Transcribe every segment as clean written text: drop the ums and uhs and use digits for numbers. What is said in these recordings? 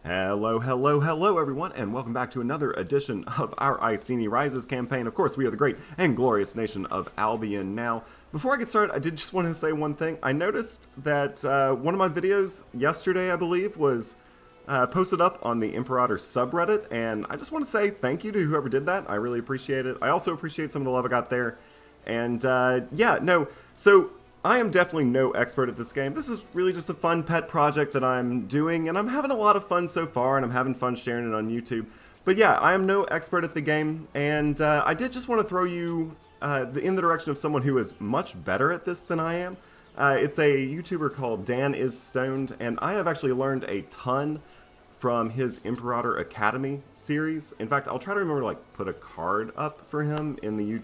Hello, hello, hello, everyone, and welcome back to another edition of our Icenia Rises campaign. Of course, we are the great and glorious nation of Albion. Now, before I get started, I did just want to say one thing. I noticed that one of my videos yesterday, I believe, was posted up on the Imperator subreddit, and I just want to say thank you to whoever did that. I really appreciate it. I also appreciate some of the love I got there. And so I am definitely no expert at this game. This is really just a fun pet project that I'm doing, and I'm having a lot of fun so far, and I'm having fun sharing it on YouTube. But yeah, I am no expert at the game, and I did just want to throw you in the direction of someone who is much better at this than I am. It's a YouTuber called Dan Is Stoned, and I have actually learned a ton from his Imperator Academy series. In fact, I'll try to remember to put a card up for him in the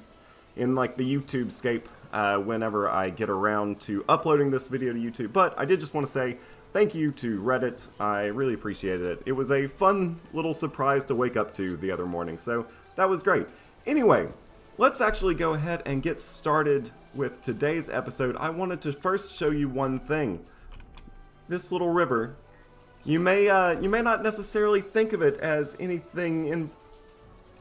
YouTube scape whenever I get around to uploading this video to YouTube. But I did just want to say thank you to Reddit. I really appreciated it. It was a fun little surprise to wake up to the other morning, so that was great. Anyway, let's actually go ahead and get started with today's episode. I wanted to first show you one thing. This little river, you may not necessarily think of it as anything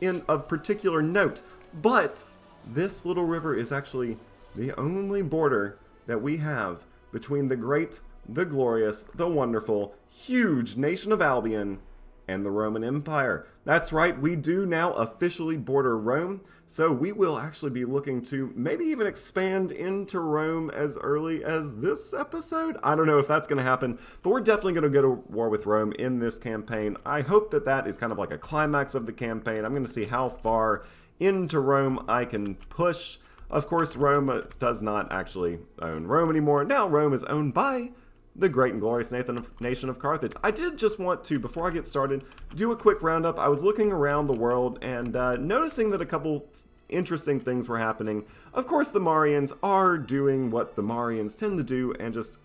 in of particular note, but this little river is actually the only border that we have between the great, the glorious, the wonderful, huge nation of Albion and the Roman Empire. That's right, we do now officially border Rome, so we will actually be looking to maybe even expand into Rome as early as this episode. I don't know if that's going to happen, but we're definitely going to go to war with Rome in this campaign. I hope that that is kind of like a climax of the campaign. I'm going to see how far into Rome I can push. Of course, Rome does not actually own Rome anymore. Now Rome is owned by the great and glorious nation of Carthage. I did just want to, before I get started, do a quick roundup. I was looking around the world and noticing that a couple interesting things were happening. Of course, the Marians are doing what the Marians tend to do and just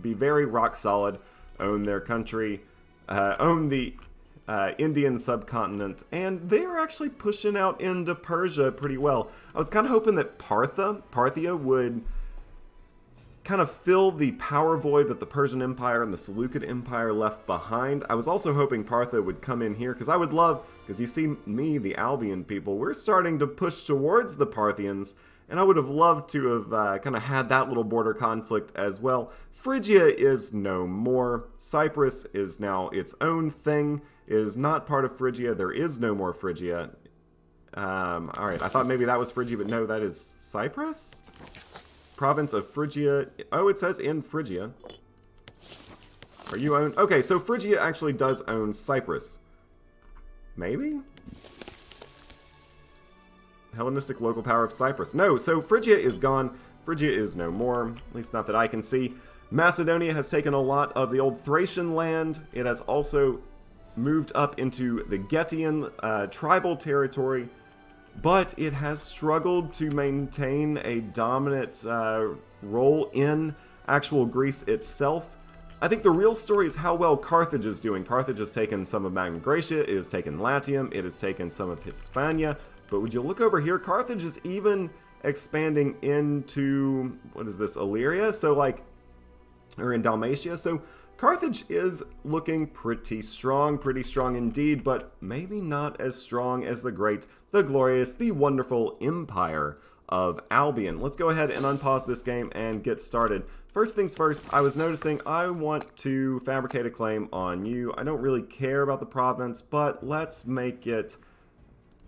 be very rock solid, own their country, own the Indian subcontinent, and they are actually pushing out into Persia pretty well. I was kind of hoping that Parthia would kind of fill the power void that the Persian Empire and the Seleucid Empire left behind. I was also hoping Parthia would come in here, because I would love, because you see me, the Albion people, we're starting to push towards the Parthians, and I would have loved to have kind of had that little border conflict as well. Phrygia is no more. Cyprus is now its own thing. It is not part of Phrygia. There is no more Phrygia. Alright, I thought maybe that was Phrygia, but no, that is Cyprus? Province of Phrygia. Oh, it says in Phrygia. Are you owned? Okay, so Phrygia actually does own Cyprus. Maybe? Hellenistic local power of Cyprus. No, so Phrygia is gone. Phrygia is no more, at least not that I can see. Macedonia has taken a lot of the old Thracian land. It has also moved up into the Getian tribal territory, but it has struggled to maintain a dominant role in actual Greece itself. I think the real story is how well Carthage is doing. Carthage has taken some of Magna Graecia, it has taken Latium, it has taken some of Hispania, but would you look over here, Carthage is even expanding into, what is this, Illyria? So or in Dalmatia, so Carthage is looking pretty strong indeed, but maybe not as strong as the great, the glorious, the wonderful Empire of Albion. Let's go ahead and unpause this game and get started. First things first, I was noticing I want to fabricate a claim on you. I don't really care about the province, but let's make it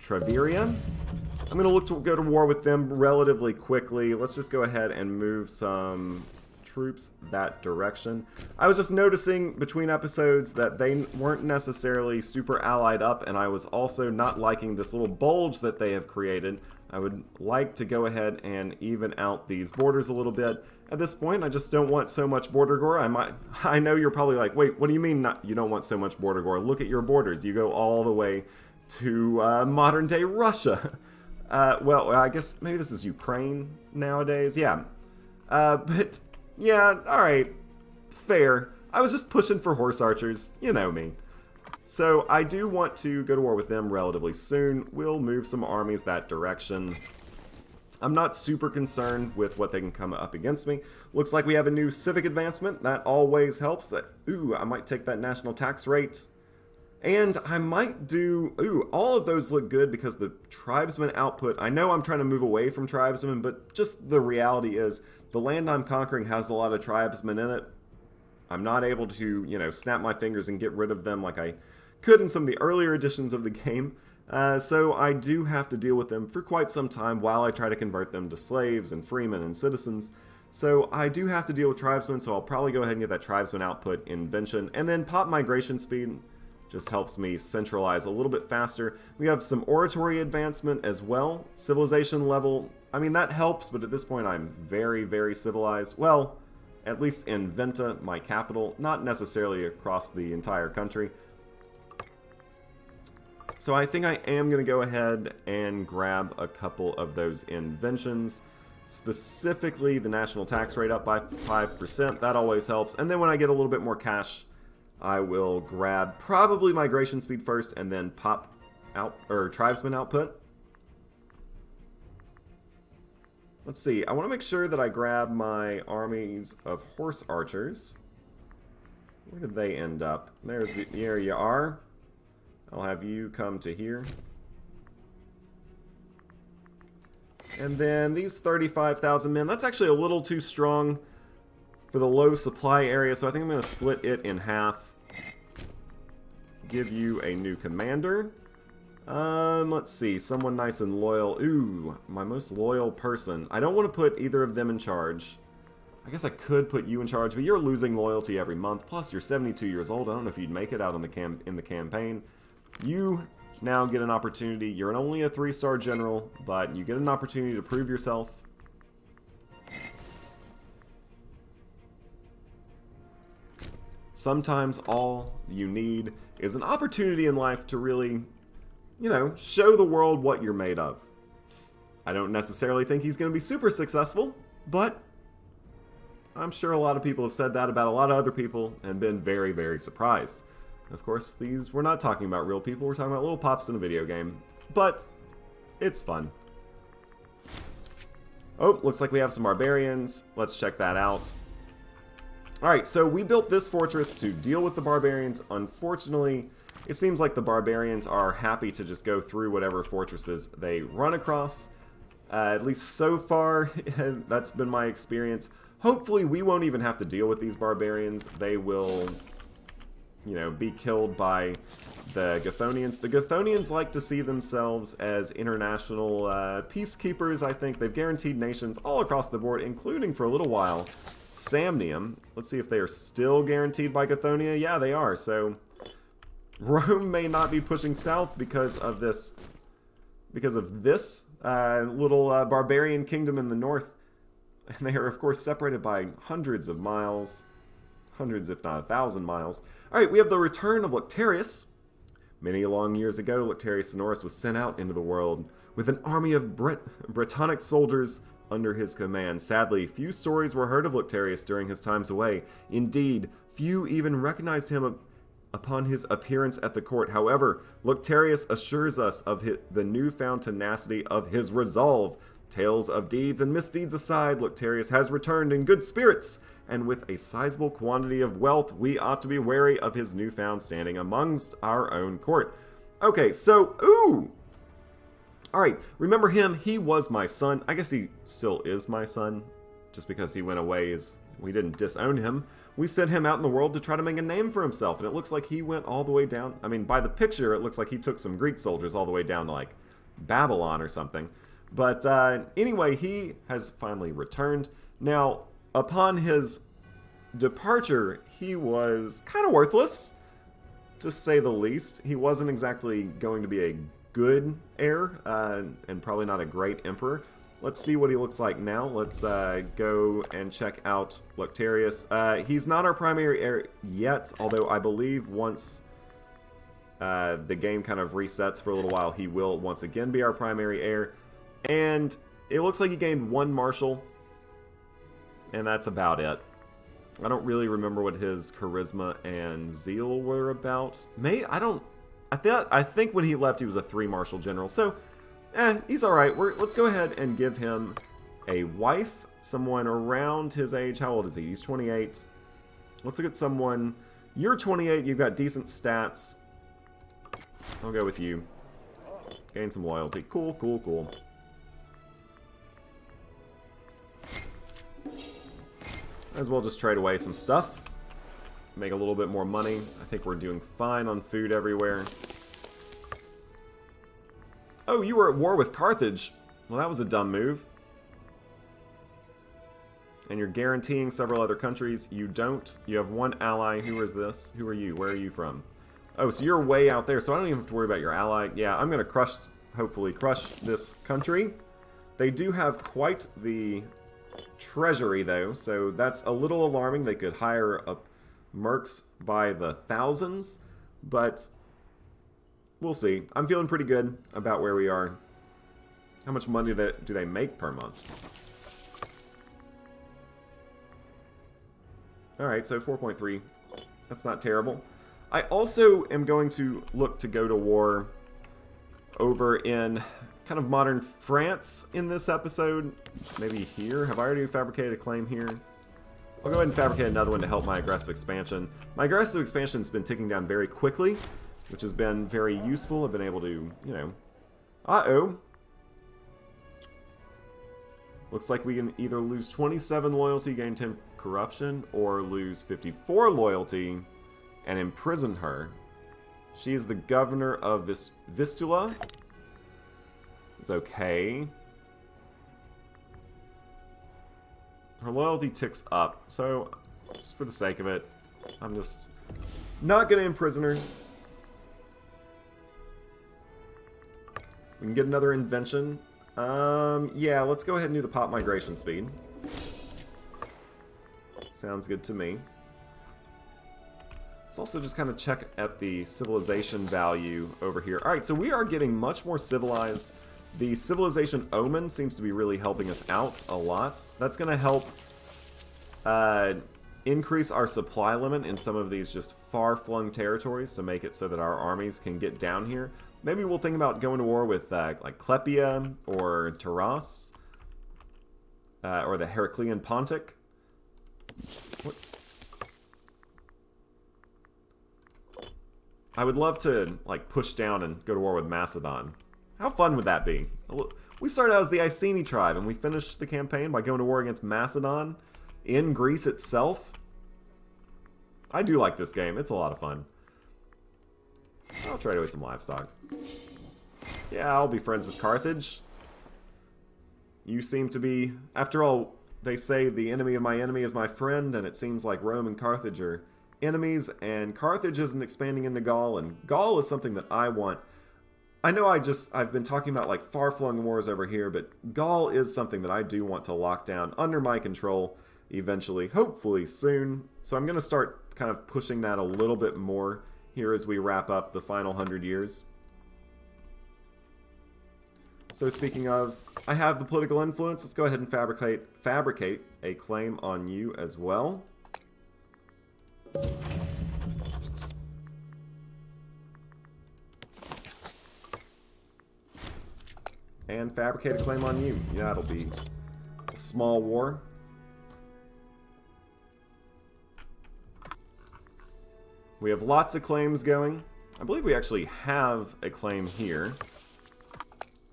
Treveria. I'm going to look to go to war with them relatively quickly. Let's just go ahead and move some troops that direction. I was just noticing between episodes that they weren't necessarily super allied up, and I was also not liking this little bulge that they have created. I would like to go ahead and even out these borders a little bit. At this point, I just don't want so much border gore. I know you're probably like, wait, what do you mean you don't want so much border gore? Look at your borders. You go all the way to modern day Russia. Well, I guess maybe this is Ukraine nowadays. Yeah. But yeah, alright, fair. I was just pushing for horse archers, you know me. So I do want to go to war with them relatively soon. We'll move some armies that direction. I'm not super concerned with what they can come up against me. Looks like we have a new civic advancement. That always helps. Ooh, I might take that national tax rate. And I might do... Ooh, all of those look good because the tribesman output... I know I'm trying to move away from tribesmen, but just the reality is the land I'm conquering has a lot of tribesmen in it. I'm not able to, you know, snap my fingers and get rid of them like I could in some of the earlier editions of the game. So I do have to deal with them for quite some time while I try to convert them to slaves and freemen and citizens. So I do have to deal with tribesmen, so I'll probably go ahead and get that tribesman output invention. And then pop migration speed just helps me centralize a little bit faster. We have some oratory advancement as well. Civilization level, I mean, that helps, but at this point I'm very, very civilized. Well, at least in Venta, my capital, not necessarily across the entire country. So I think I am going to go ahead and grab a couple of those inventions. Specifically, the national tax rate up by 5%. That always helps. And then when I get a little bit more cash, I will grab probably migration speed first and then pop out or tribesman output. Let's see. I want to make sure that I grab my armies of horse archers. Where did they end up? There you are. I'll have you come to here. And then these 35,000 men, that's actually a little too strong for the low supply area, so I think I'm going to split it in half. Give you a new commander. Let's see, someone nice and loyal. Ooh, my most loyal person. I don't want to put either of them in charge. I guess I could put you in charge, but you're losing loyalty every month. Plus, you're 72 years old. I don't know if you'd make it out on in the campaign. You now get an opportunity. You're only a 3-star general, but you get an opportunity to prove yourself. Sometimes all you need is an opportunity in life to really, you know, show the world what you're made of. I don't necessarily think he's going to be super successful, but I'm sure a lot of people have said that about a lot of other people and been very, very surprised. Of course, we're not talking about real people, we're talking about little pops in a video game. But it's fun. Oh, looks like we have some barbarians. Let's check that out. Alright, so we built this fortress to deal with the barbarians. Unfortunately, it seems like the barbarians are happy to just go through whatever fortresses they run across. At least so far, that's been my experience. Hopefully, we won't even have to deal with these barbarians. They will, you know, be killed by the Gathonians. The Gathonians like to see themselves as international peacekeepers, I think. They've guaranteed nations all across the board, including, for a little while, Samnium. Let's see if they are still guaranteed by Gathonia. Yeah, they are. So Rome may not be pushing south because of this little barbarian kingdom in the north. And they are, of course, separated by hundreds of miles. Hundreds, if not 1,000 miles. Alright, we have the return of Lecterius. Many long years ago, Lecterius Sonorus was sent out into the world with an army of Bretonic soldiers under his command. Sadly, few stories were heard of Lecterius during his times away. Indeed, few even recognized him upon his appearance at the court. However, Lecterius assures us of the newfound tenacity of his resolve. Tales of deeds and misdeeds aside, Lecterius has returned in good spirits, and with a sizable quantity of wealth, we ought to be wary of his newfound standing amongst our own court. Okay, so, ooh! Alright, remember him, he was my son. I guess he still is my son. Just because he went away, we didn't disown him. We sent him out in the world to try to make a name for himself, and it looks like he went all the way down. I mean, by the picture, it looks like he took some Greek soldiers all the way down to, like, Babylon or something. But anyway, he has finally returned. Now, upon his departure, he was kind of worthless, to say the least. He wasn't exactly going to be a good heir, and probably not a great emperor. Let's see what he looks like now. Let's go and check out Lecterius. He's not our primary heir yet, although I believe once the game kind of resets for a little while, he will once again be our primary heir. And it looks like he gained 1 marshal, and that's about it. I don't really remember what his charisma and zeal were about. I think when he left he was a 3 marshal general, so he's alright. Let's go ahead and give him a wife, someone around his age. How old is he? He's 28. Let's look at someone. You're 28, you've got decent stats. I'll go with you. Gain some loyalty. Cool, cool, cool. Might as well just trade away some stuff. Make a little bit more money. I think we're doing fine on food everywhere. Oh, you were at war with Carthage. Well, that was a dumb move. And you're guaranteeing several other countries. You don't. You have one ally. Who is this? Who are you? Where are you from? Oh, so you're way out there, so I don't even have to worry about your ally. Yeah, I'm going to hopefully crush this country. They do have quite the treasury, though, so that's a little alarming. They could hire up mercs by the thousands, but we'll see. I'm feeling pretty good about where we are. How much money do they make per month? Alright, so 4.3. That's not terrible. I also am going to look to go to war over in kind of modern France in this episode. Maybe here. Have I already fabricated a claim here? I'll go ahead and fabricate another one to help my aggressive expansion. My aggressive expansion has been ticking down very quickly, which has been very useful. I've been able to, you know... Uh-oh. Looks like we can either lose 27 loyalty, gain 10 corruption, or lose 54 loyalty and imprison her. She is the governor of Vistula. It's okay. Her loyalty ticks up, so just for the sake of it, I'm just not going to imprison her. We can get another invention. Yeah, let's go ahead and do the pop migration speed. Sounds good to me. Let's also just kind of check at the civilization value over here. Alright, so we are getting much more civilized. The civilization omen seems to be really helping us out a lot. That's going to help increase our supply limit in some of these just far-flung territories to make it so that our armies can get down here. Maybe we'll think about going to war with like Clepia or Taras or the Heraclean Pontic. What? I would love to like push down and go to war with Macedon. How fun would that be? We started out as the Iceni tribe, and we finished the campaign by going to war against Macedon in Greece itself. I do like this game. It's a lot of fun. I'll trade away some livestock. Yeah, I'll be friends with Carthage. You seem to be... After all, they say the enemy of my enemy is my friend, and it seems like Rome and Carthage are enemies, and Carthage isn't expanding into Gaul, and Gaul is something that I want. I know I've been talking about like far-flung wars over here, but Gaul is something that I do want to lock down under my control eventually, hopefully soon. So I'm going to start kind of pushing that a little bit more here as we wrap up the final 100 years. So speaking of, I have the political influence. Let's go ahead and fabricate a claim on you as well. And fabricate a claim on you. Yeah, it'll be a small war. We have lots of claims going. I believe we actually have a claim here.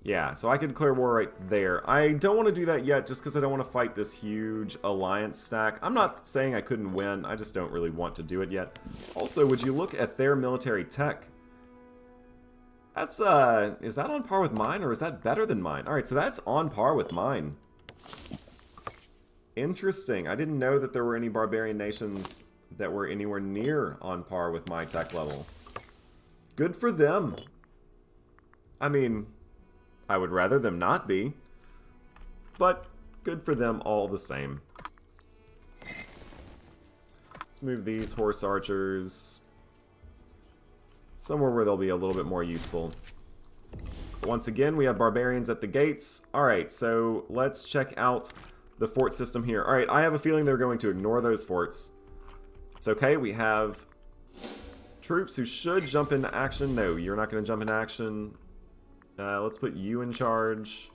Yeah, so I could declare war right there. I don't want to do that yet just because I don't want to fight this huge alliance stack. I'm not saying I couldn't win, I just don't really want to do it yet. Also, would you look at their military tech? That's, is that on par with mine, or is that better than mine? Alright, so that's on par with mine. Interesting. I didn't know that there were any barbarian nations that were anywhere near on par with my tech level. Good for them. I mean, I would rather them not be, but good for them all the same. Let's move these horse archers somewhere where they'll be a little bit more useful. Once again, we have barbarians at the gates. Alright, so let's check out the fort system here. Alright, I have a feeling they're going to ignore those forts. It's okay, we have troops who should jump into action. No, you're not going to jump into action. Let's put you in charge.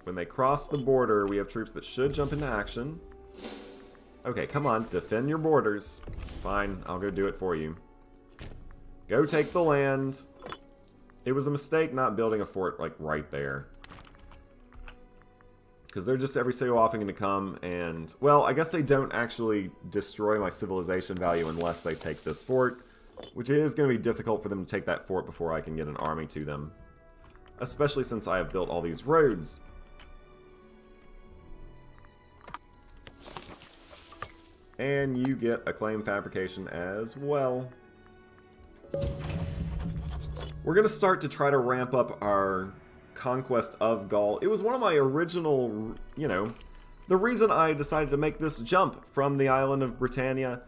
When they cross the border, we have troops that should jump into action. Okay, come on, defend your borders. Fine, I'll go do it for you. Go take the land. It was a mistake not building a fort, like, right there. Because they're just every so often going to come and... Well, I guess they don't actually destroy my civilization value unless they take this fort. Which is going to be difficult for them to take that fort before I can get an army to them. Especially since I have built all these roads. And you get a claim fabrication as well. We're going to start to try to ramp up our conquest of Gaul. It was one of my original, you know, the reason I decided to make this jump from the island of Britannia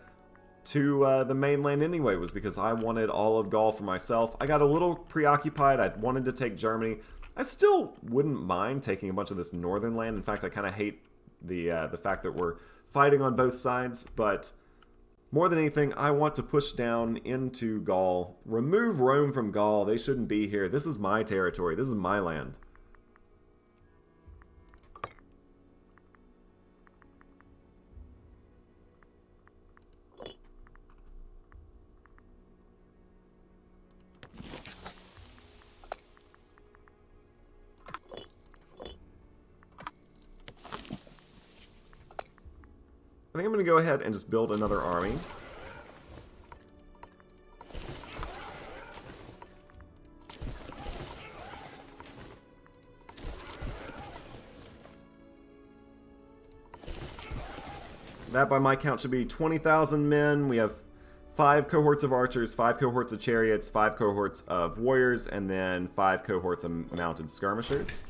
to the mainland anyway was because I wanted all of Gaul for myself. I got a little preoccupied. I wanted to take Germany. I still wouldn't mind taking a bunch of this northern land. In fact, I kind of hate the fact that we're fighting on both sides, but more than anything, I want to push down into Gaul. Remove Rome from Gaul. They shouldn't be here. This is my territory. This is my land. I think I'm going to go ahead and just build another army. That, by my count, should be 20,000 men. We have 5 cohorts of archers, 5 cohorts of chariots, 5 cohorts of warriors, and then 5 cohorts of mounted skirmishers.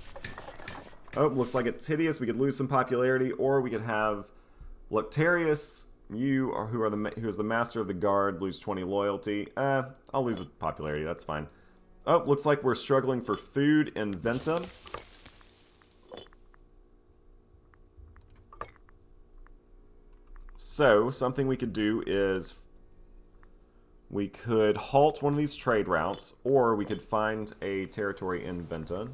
Oh, looks like it's hideous. We could lose some popularity, or we could have Luctarius, who is the master of the guard, lose 20 loyalty. I'll lose the popularity, that's fine. Oh, looks like we're struggling for food in Venta. So, something we could do is we could halt one of these trade routes, or we could find a territory in Venta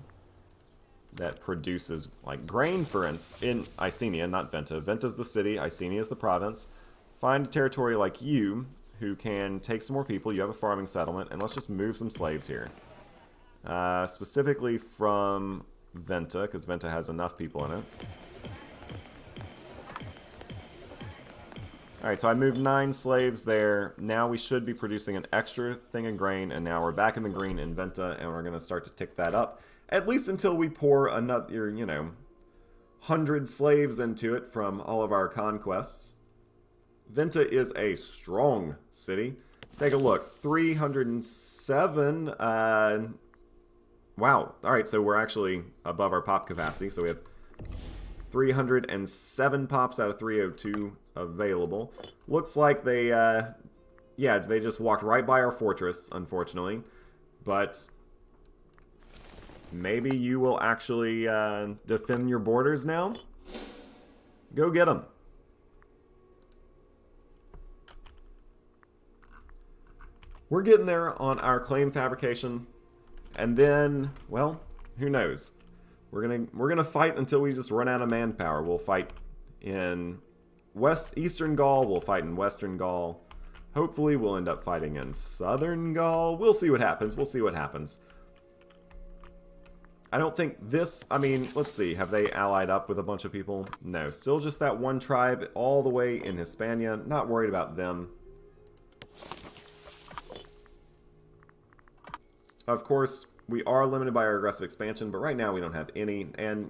that produces, like, grain, for instance, in Icenia, not Venta. Venta's the city, Icenia is the province. Find a territory like you, who can take some more people. You have a farming settlement, and let's just move some slaves here. Specifically from Venta, because Venta has enough people in it. Alright, so I moved 9 slaves there. Now we should be producing an extra thing of grain, and now we're back in the green in Venta, and we're going to start to tick that up. At least until we pour another, 100 slaves into it from all of our conquests. Venta is a strong city. Take a look. 307. Wow. Alright, so we're actually above our pop capacity. So we have 307 pops out of 302 available. Looks like they, they just walked right by our fortress, unfortunately. But maybe you will actually defend your borders now? Go get them. We're getting there on our claim fabrication. And then, well, who knows? We're gonna fight until we just run out of manpower. We'll fight in Eastern Gaul, we'll fight in Western Gaul. Hopefully we'll end up fighting in Southern Gaul. We'll see what happens. We'll see what happens. I don't think this, I mean, let's see, have they allied up with a bunch of people? No, still just that one tribe all the way in Hispania. Not worried about them. Of course, we are limited by our aggressive expansion, but right now we don't have any. And,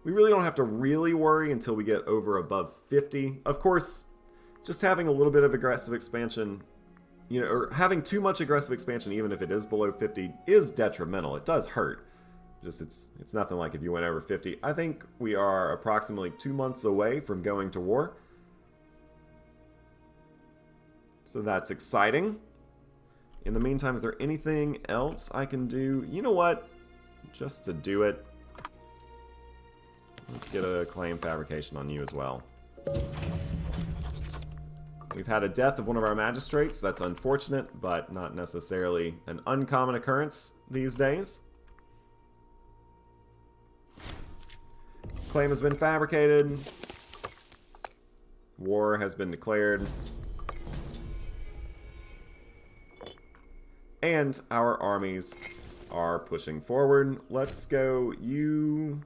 we really don't have to really worry until we get over above 50. Of course, just having a little bit of aggressive expansion, or having too much aggressive expansion, even if it is below 50, is detrimental. It does hurt. Just it's nothing like if you went over 50. I think we are approximately 2 months away from going to war. So that's exciting. In the meantime, is there anything else I can do? You know what? Just to do it, let's get a claim fabrication on you as well. We've had a death of one of our magistrates. That's unfortunate, but not necessarily an uncommon occurrence these days. Claim has been fabricated. War has been declared. And our armies are pushing forward. Let's go. You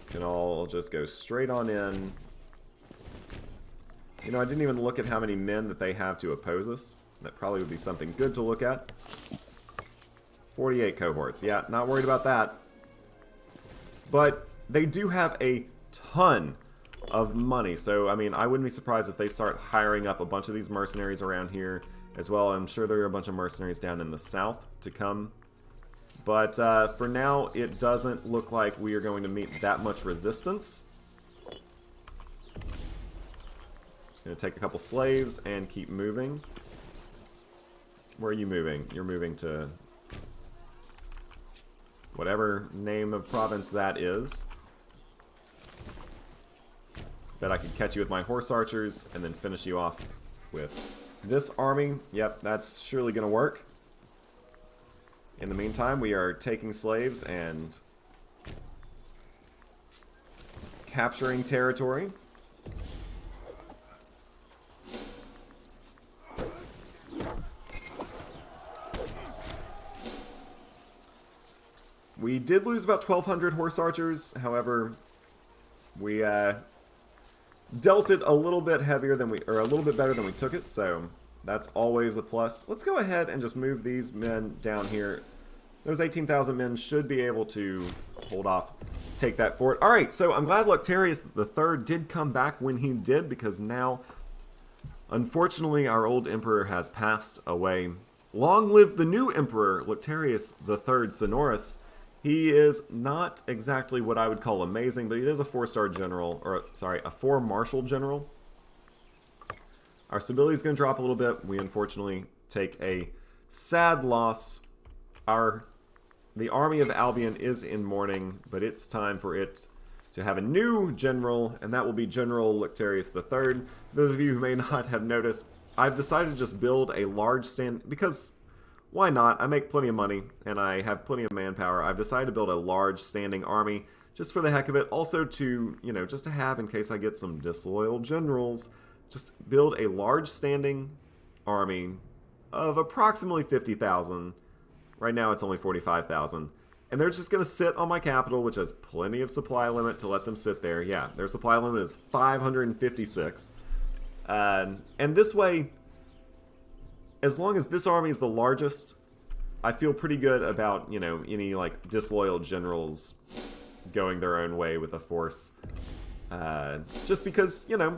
can all just go straight on in. You know, I didn't even look at how many men that they have to oppose us. That probably would be something good to look at. 48 cohorts. Yeah, not worried about that. But they do have a ton of money. So, I mean, I wouldn't be surprised if they start hiring up a bunch of these mercenaries around here as well. I'm sure there are a bunch of mercenaries down in the south to come. But for now, it doesn't look like we are going to meet that much resistance. Gonna take a couple slaves and keep moving. Where are you moving? You're moving to whatever name of province that is. Bet I could catch you with my horse archers and then finish you off with this army. Yep, that's surely gonna work. In the meantime, we are taking slaves and capturing territory. We did lose about 1,200 horse archers. However, we dealt it a little bit heavier than or a little bit better than we took it. So that's always a plus. Let's go ahead and just move these men down here. Those 18,000 men should be able to hold off, take that fort. All right, so I'm glad Luctarius III did come back when he did, because now, unfortunately, our old emperor has passed away. Long live the new emperor, Luctarius III Sonorus. He is not exactly what I would call amazing, but he is a 4-star general, or sorry, a 4 marshal general. Our stability is going to drop a little bit. We unfortunately take a sad loss. The army of Albion is in mourning, but it's time for it to have a new general, and that will be General Luctarius III. For those of you who may not have noticed, I've decided to just build a large stand, because why not? I make plenty of money, and I have plenty of manpower. I've decided to build a large standing army, just for the heck of it. Also to, you know, just to have in case I get some disloyal generals. Just build a large standing army of approximately 50,000. Right now it's only 45,000. And they're just going to sit on my capital, which has plenty of supply limit to let them sit there. Yeah, their supply limit is 556. And this way, as long as this army is the largest, I feel pretty good about, you know, any, like, disloyal generals going their own way with a force. Just because, you know,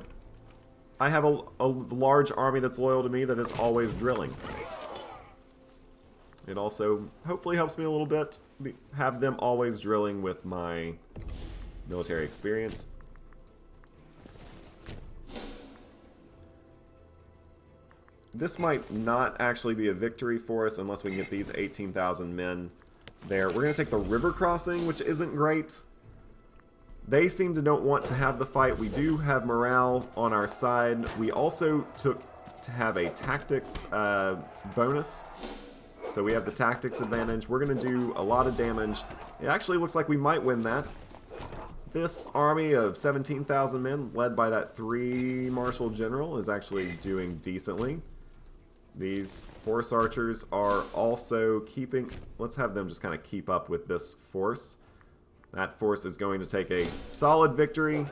I have a large army that's loyal to me that is always drilling. It also hopefully helps me a little bit, have them always drilling with my military experience. This might not actually be a victory for us unless we can get these 18,000 men there. We're going to take the river crossing, which isn't great. They seem to don't want to have the fight. We do have morale on our side. We also took to have a tactics bonus. So we have the tactics advantage. We're going to do a lot of damage. It actually looks like we might win that. This army of 17,000 men, led by that 3 marshal general, is actually doing decently. These horse archers are also keeping... Let's have them just kind of keep up with this force. That force is going to take a solid victory.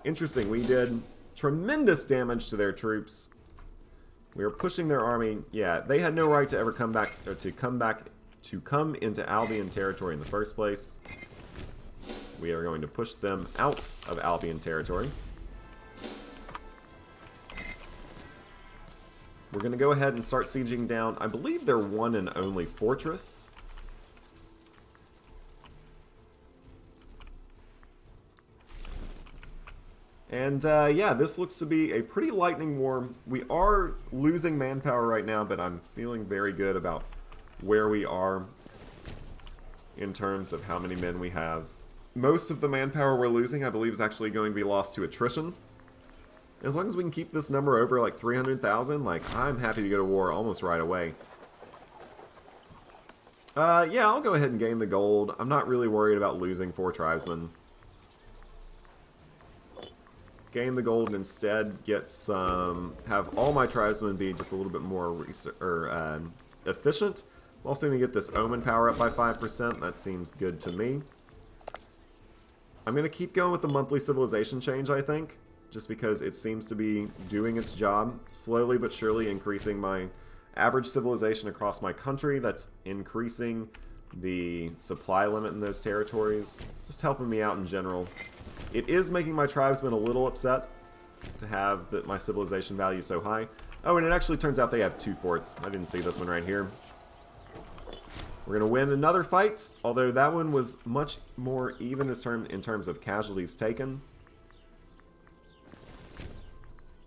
Interesting, we did tremendous damage to their troops. We were pushing their army. Yeah, they had no right to ever come back, or to come into Albion territory in the first place. We are going to push them out of Albion territory. We're going to go ahead and start sieging down, I believe, their one and only fortress. And yeah, this looks to be a pretty lightning war. We are losing manpower right now, but I'm feeling very good about where we are in terms of how many men we have. Most of the manpower we're losing, I believe, is actually going to be lost to attrition. As long as we can keep this number over like 300,000, like, I'm happy to go to war almost right away. Yeah, I'll go ahead and gain the gold. I'm not really worried about losing 4 tribesmen. gain the gold and instead get some, have all my tribesmen be just a little bit more efficient. I'm also going to get this Omen power up by 5%. That seems good to me. I'm going to keep going with the monthly civilization change, I think, just because it seems to be doing its job, slowly but surely increasing my average civilization across my country. That's increasing the supply limit in those territories, just helping me out in general. It is making my tribesmen a little upset to have my civilization value so high. Oh, and it actually turns out they have 2 forts. I didn't see this one right here. We're going to win another fight, although that one was much more even in terms of casualties taken.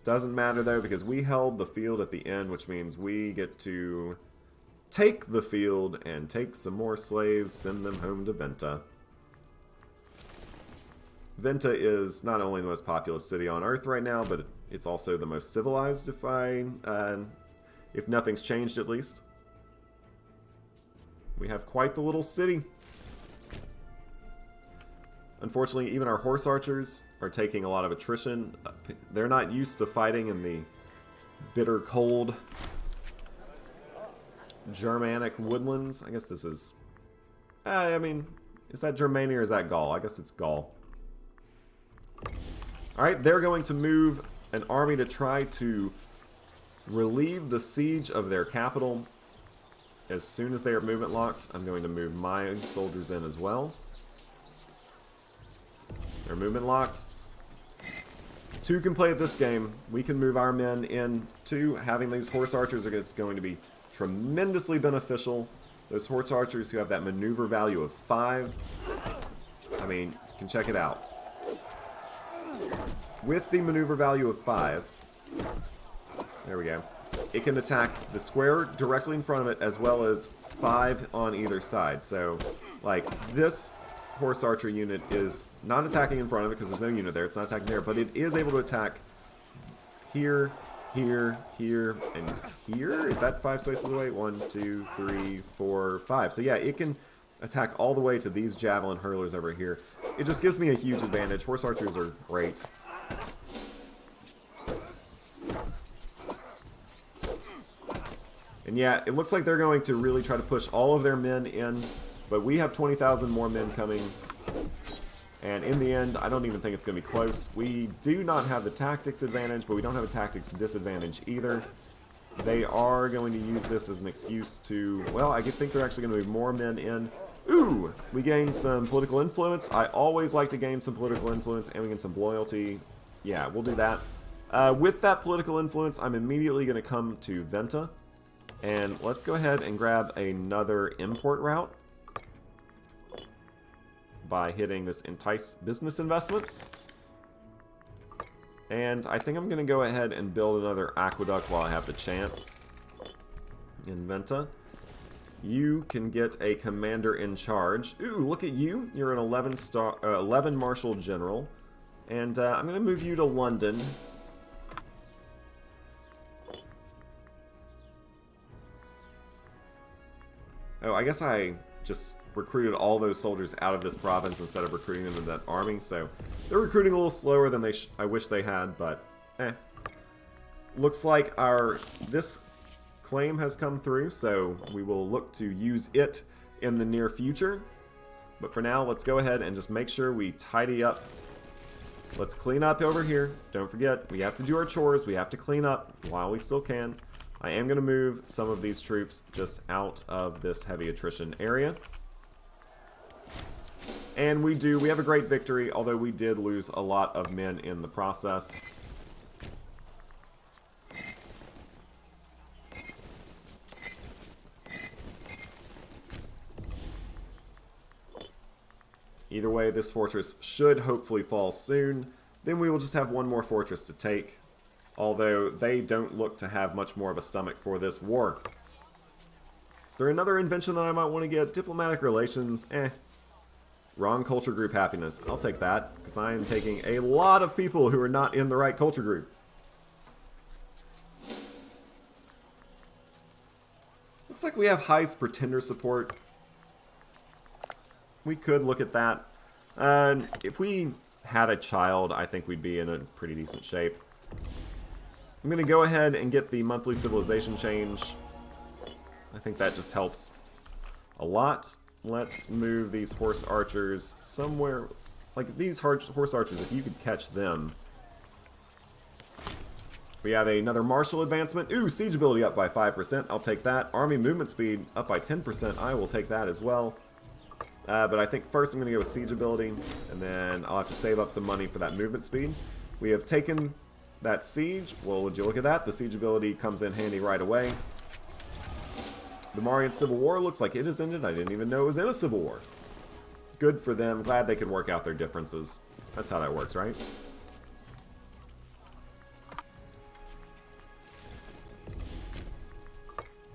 Doesn't matter though, because we held the field at the end, which means we get to take the field and take some more slaves, send them home to Venta. Venta is not only the most populous city on Earth right now, but it's also the most civilized, if nothing's changed at least. We have quite the little city. Unfortunately, even our horse archers are taking a lot of attrition. They're not used to fighting in the bitter cold Germanic woodlands. I guess this is... I mean, is that Germania or is that Gaul? I guess it's Gaul. Alright, they're going to move an army to try to relieve the siege of their capital. As soon as they are movement locked, I'm going to move my soldiers in as well. They're movement locked. 2 can play at this game. We can move our men in. 2, having these horse archers is going to be tremendously beneficial. Those horse archers who have that maneuver value of 5. I mean, you can check it out. With the maneuver value of 5, there we go. It can attack the square directly in front of it, as well as 5 on either side. So, like, this horse archer unit is not attacking in front of it because there's no unit there. It's not attacking there, but it is able to attack here, here, here, and here. Is that 5 spaces away? 1, 2, 3, 4, 5. So yeah, it can attack all the way to these javelin hurlers over here. It just gives me a huge advantage. Horse archers are great. And yeah, it looks like they're going to really try to push all of their men in, but we have 20,000 more men coming. And in the end, I don't even think it's going to be close. We do not have the tactics advantage, but we don't have a tactics disadvantage either. They are going to use this as an excuse to, well, I think they're actually going to move more men in. Ooh, we gained some political influence. I always like to gain some political influence, and we get some loyalty. Yeah, we'll do that. With that political influence, I'm immediately going to come to Venta. And let's go ahead and grab another import route by hitting this Entice Business Investments. And I think I'm going to go ahead and build another aqueduct while I have the chance in Venta. You can get a commander in charge. Ooh, look at you. You're an 11 Marshal General. And I'm going to move you to London. Oh, I guess I just recruited all those soldiers out of this province instead of recruiting them into that army, so they're recruiting a little slower than I wish they had, but looks like this claim has come through, so we will look to use it in the near future. But for now, let's go ahead and just make sure we tidy up. Let's clean up over here. Don't forget, we have to do our chores. We have to clean up while we still can. I am going to move some of these troops just out of this heavy attrition area. And we have a great victory, although we did lose a lot of men in the process. Either way, this fortress should hopefully fall soon. Then we will just have one more fortress to take. Although they don't look to have much more of a stomach for this war. Is there another invention that I might want to get? Diplomatic relations? Wrong culture group happiness. I'll take that, because I am taking a lot of people who are not in the right culture group. Looks like we have highest pretender support. We could look at that. If we had a child, I think we'd be in a pretty decent shape. I'm going to go ahead and get the monthly civilization change. I think that just helps a lot. Let's move these horse archers somewhere. Like, these horse archers, if you could catch them. We have another martial advancement. Ooh, siege ability up by 5%. I'll take that. Army movement speed up by 10%. I will take that as well. But I think first I'm going to go with siege ability, and then I'll have to save up some money for that movement speed. We have taken that siege. Well, would you look at that? The siege ability comes in handy right away. The Marian Civil War looks like it has ended. I didn't even know it was in a civil war. Good for them. Glad they could work out their differences. That's how that works, right?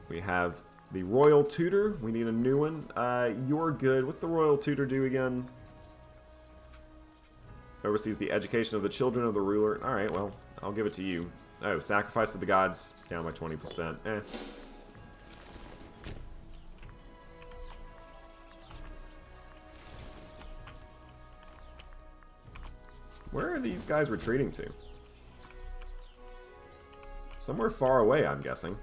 We have the Royal Tutor. We need a new one. You're good. What's the Royal Tutor do again? Oversees the education of the children of the ruler. Alright, well, I'll give it to you. Oh, sacrifice of the gods. Down by 20%. Eh. Where are these guys retreating to? Somewhere far away, I'm guessing.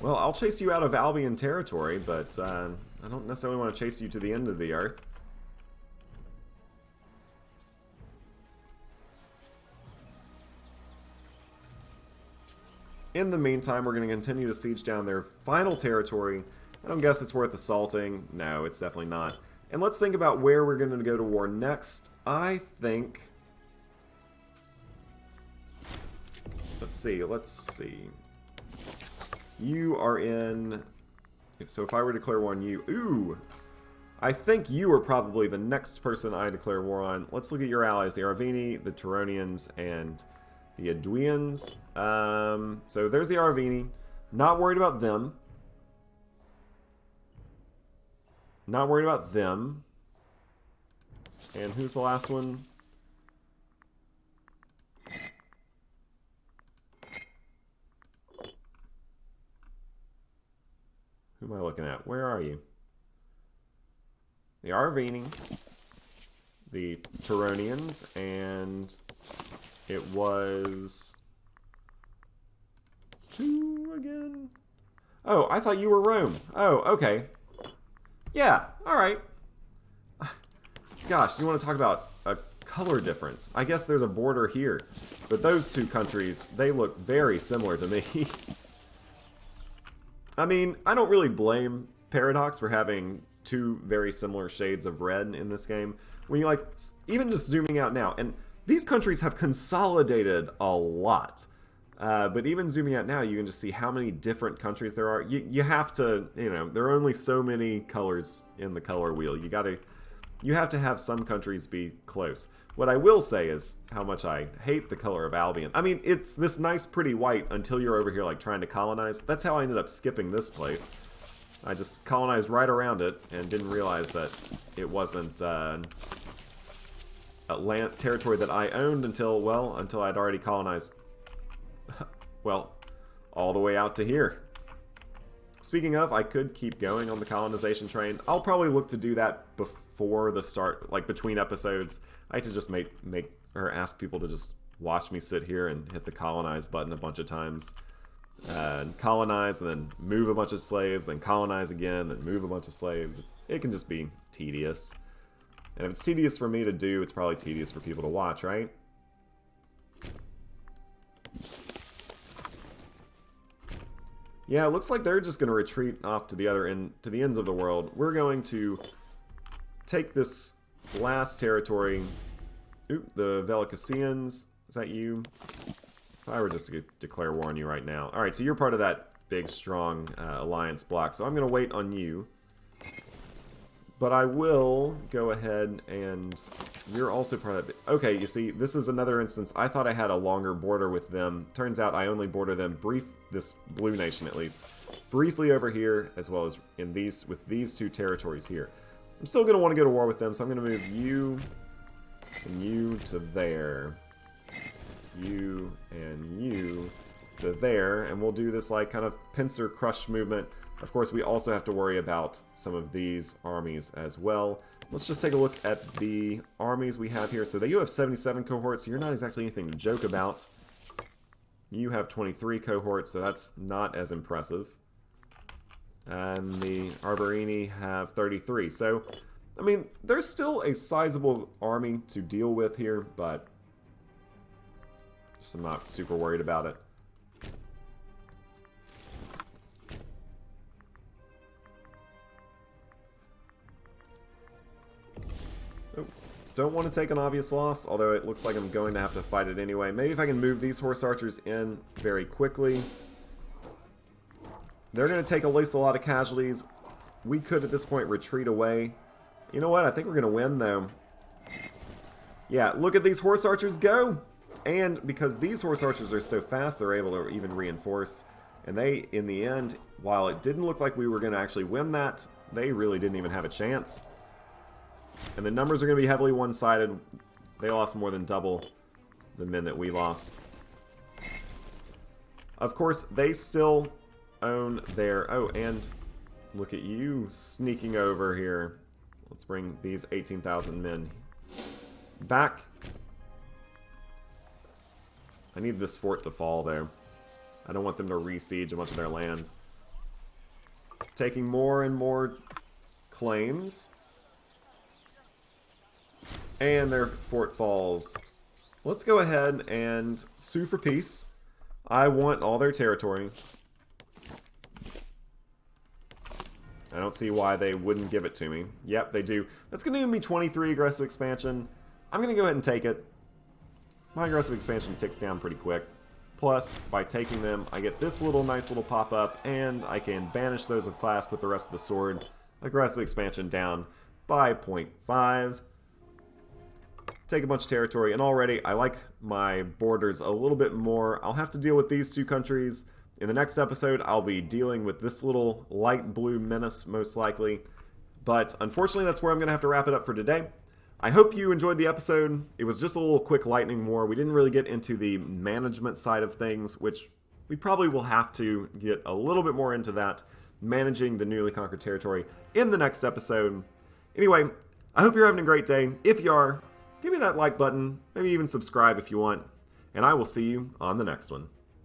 Well, I'll chase you out of Albion territory, but I don't necessarily want to chase you to the end of the earth. In the meantime, we're going to continue to siege down their final territory. I don't guess it's worth assaulting. No, it's definitely not. And let's think about where we're going to go to war next. I think... Let's see. You are in... So if I were to declare war on you... Ooh! I think you are probably the next person I declare war on. Let's look at your allies. The Arvini, the Turonians, and the Aeduians. So there's the Arvini. Not worried about them. Not worried about them. And who's the last one? Who am I looking at? Where are you? The Arvini, the Turonians, and it was... Who again? Oh, I thought you were Rome. Oh, okay. Yeah, alright. Gosh, you want to talk about a color difference? I guess there's a border here. But those two countries, they look very similar to me. I mean, I don't really blame Paradox for having two very similar shades of red in this game. When you, like, even just zooming out now, and these countries have consolidated a lot. But even zooming out now, you can just see how many different countries there are. You have to, you know, there are only so many colors in the color wheel. You have to have some countries be close. What I will say is how much I hate the color of Albion. I mean, it's this nice, pretty white until you're over here, like, trying to colonize. That's how I ended up skipping this place. I just colonized right around it and didn't realize that it wasn't land territory that I owned until, well, until I'd already colonized, well, all the way out to here. Speaking of, I could keep going on the colonization train. I'll probably look to do that before the start, like between episodes. I like to just ask people to just watch me sit here and hit the colonize button a bunch of times. Colonize, and then move a bunch of slaves, then colonize again, then move a bunch of slaves. It can just be tedious. And if it's tedious for me to do, it's probably tedious for people to watch, right? Yeah, it looks like they're just going to retreat off to the other end, to the ends of the world. We're going to take this last territory. Oop, the Velicasians. Is that you? If I were just to declare war on you right now. Alright, so you're part of that big, strong alliance block. So I'm going to wait on you. But I will go ahead and... You're also part of it. Okay, you see, this is another instance. I thought I had a longer border with them. Turns out I only border them this blue nation at least, briefly over here, as well as in with these two territories here. I'm still going to want to go to war with them, so I'm going to move you and you to there. You and you to there, and we'll do this like kind of pincer crush movement. Of course, we also have to worry about some of these armies as well. Let's just take a look at the armies we have here. So you have 77 cohorts, so you're not exactly anything to joke about. You have 23 cohorts, so that's not as impressive. And the Arborini have 33. So, I mean, there's still a sizable army to deal with here, but just I'm not super worried about it. Oh, don't want to take an obvious loss, although it looks like I'm going to have to fight it anyway. Maybe if I can move these horse archers in very quickly. They're going to take at least a lot of casualties. We could, at this point, retreat away. You know what? I think we're going to win, though. Yeah, look at these horse archers go! And because these horse archers are so fast, they're able to even reinforce. And they, in the end, while it didn't look like we were going to actually win that, they really didn't even have a chance. And the numbers are going to be heavily one-sided. They lost more than double the men that we lost. Of course, they still own their... Oh, and look at you sneaking over here. Let's bring these 18,000 men back. I need this fort to fall, though. I don't want them to re-siege a bunch of their land. Taking more and more claims. And their fort falls. Let's go ahead and sue for peace. I want all their territory. I don't see why they wouldn't give it to me. Yep, they do. That's going to give me 23 aggressive expansion. I'm going to go ahead and take it. My aggressive expansion ticks down pretty quick. Plus, by taking them, I get this nice little pop-up, and I can banish those of class with the rest of the sword. Aggressive expansion down by 0.5. Take a bunch of territory, and already I like my borders a little bit more. I'll have to deal with these two countries. In the next episode, I'll be dealing with this little light blue menace, most likely. But unfortunately, that's where I'm going to have to wrap it up for today. I hope you enjoyed the episode. It was just a little quick lightning war. We didn't really get into the management side of things, which we probably will have to get a little bit more into that, managing the newly conquered territory, in the next episode. Anyway, I hope you're having a great day. If you are, give me that like button, maybe even subscribe if you want, and I will see you on the next one.